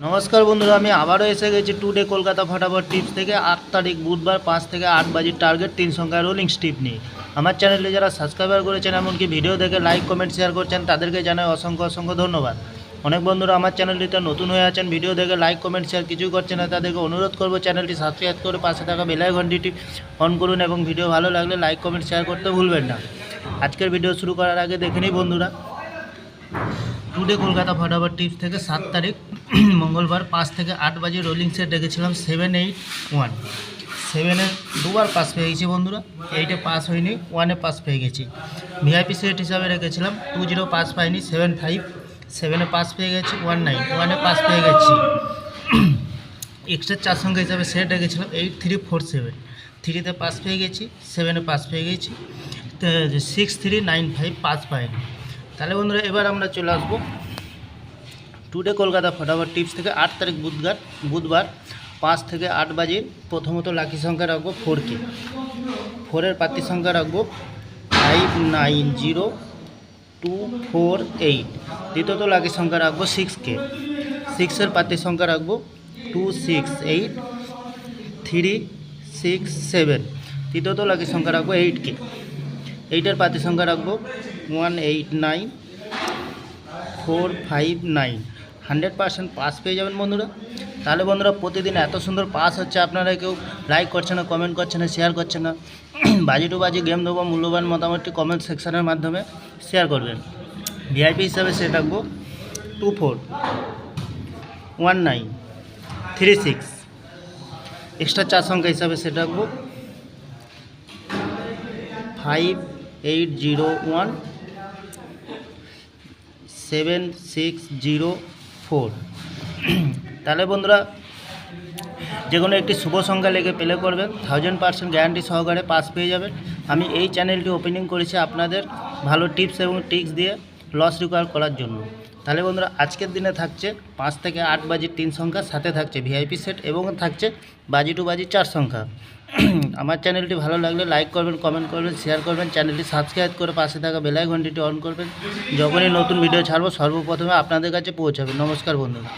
নমস্কার বন্ধুরা, আমি আবারও এসে গেছি টুডে কলকাতা ফটাফট টিপস থেকে 8 তারিখ বুধবার 5 থেকে 8 বাজির টার্গেট 3 সংখ্যা রোলিং স্টিপ নিয়ে। আমার চ্যানেলে যারা সাবস্ক্রাইবার করেছেন এমনকি ভিডিও দেখে লাইক কমেন্ট শেয়ার করছেন তাদেরকে জানাই অসংখ্য ধন্যবাদ। অনেক বন্ধুরা আমার চ্যানেলটিতে নতুন হয়ে আছেন, ভিডিও দেখে লাইক কমেন্ট শেয়ার কিছুই করছেন না, তাদেরকে অনুরোধ করব চ্যানেলটি সাবস্ক্রাইব করে পাশে থাকা বেল আইকনটি অন করুন এবং ভিডিও ভালো লাগলে লাইক কমেন্ট শেয়ার করতে ভুলবেন না। আজকের ভিডিও শুরু করার আগে দেখে নিই বন্ধুরা, টুডে কলকাতা ফটাফট টিপস থেকে 7 তারিখ মঙ্গলবার 5 থেকে 8 বাজে রোলিং সেট রেখেছিলাম 781। 7-এ দুবার পাস পেয়ে গেছি বন্ধুরা, 8-এ পাস হয়নি, 1-এ পাস পেয়ে গেছি। ভিআইপি সেট হিসাবে রেখেছিলাম 20 পাস পাইনি, 75, 7-এ পাস পেয়ে গেছি, 19, 1-এ পাস পেয়ে গেছি। এক্সট্রা 4 সংখ্যা হিসাবে সেট রেখেছিলাম 8347, 3-তে পাস পেয়ে গেছি, 7-এ পাস পেয়ে গেছি, 6395 পাস পাইনি। তাহলে বন্ধুরা এবার আমরা চলে আসবো টুডে কলকাতা ফটাফট টিপস থেকে 8 তারিখ বুধবার 5 থেকে 8 বাজে। প্রথমত লাকি সংখ্যা রাখবো 4K, 4-এর প্রার্থী সংখ্যা রাখবো 590248। দ্বিতীয়ত লাকি সংখ্যা রাখবো 6K, 6-এর প্রার্থী সংখ্যা রাখবো 268367। তৃতীয়ত লাকি সংখ্যা রাখবো 8K, 8-এর প্রার্থী সংখ্যা রাখবো 189459। 100% পাস পেয়ে যাবেন বন্ধুরা। তাহলে বন্ধুরা প্রতিদিন এত সুন্দর পাস হচ্ছে, আপনারা কেউ লাইক করছে না, কমেন্ট করছে না, শেয়ার করছে না। বাজি টু বাজি গেম দেবো, মূল্যবান মতামতটি কমেন্ট সেকশনের মাধ্যমে শেয়ার করবেন। ভিআইপি হিসাবে সেট রাখবো 241936। এক্সট্রা 4 সংখ্যা হিসাবে সেট রাখবো 58017604। তাহলে বন্ধুরা যে কোনো একটি শুভ সংখ্যা লেগে প্লে করবেন, 1000% গ্যারান্টি সহকারে পাস পেয়ে যাবেন। আমি এই চ্যানেলটি ওপেনিং করেছি আপনাদের ভালো টিপস এবং ট্রিক্স দিয়ে লস রিকভার করার জন্য। তাহলে বন্ধুরা আজকের দিনে থাকছে 5 থেকে 8 বাজির 3 সংখ্যা, সাথে থাকছে ভিআইপি সেট এবং থাকছে বাজি টু বাজি 4 সংখ্যা। আমার চ্যানেলটি ভালো লাগলে লাইক করবেন, কমেন্ট করবেন, শেয়ার করবেন, চ্যানেলটি সাবস্ক্রাইব করে পাশে থাকা বেল আইকনটি অন করবেন। যখনই নতুন ভিডিও ছাড়বো সর্বপ্রথমে আপনাদের কাছে পৌঁছাবে। নমস্কার বন্ধুরা।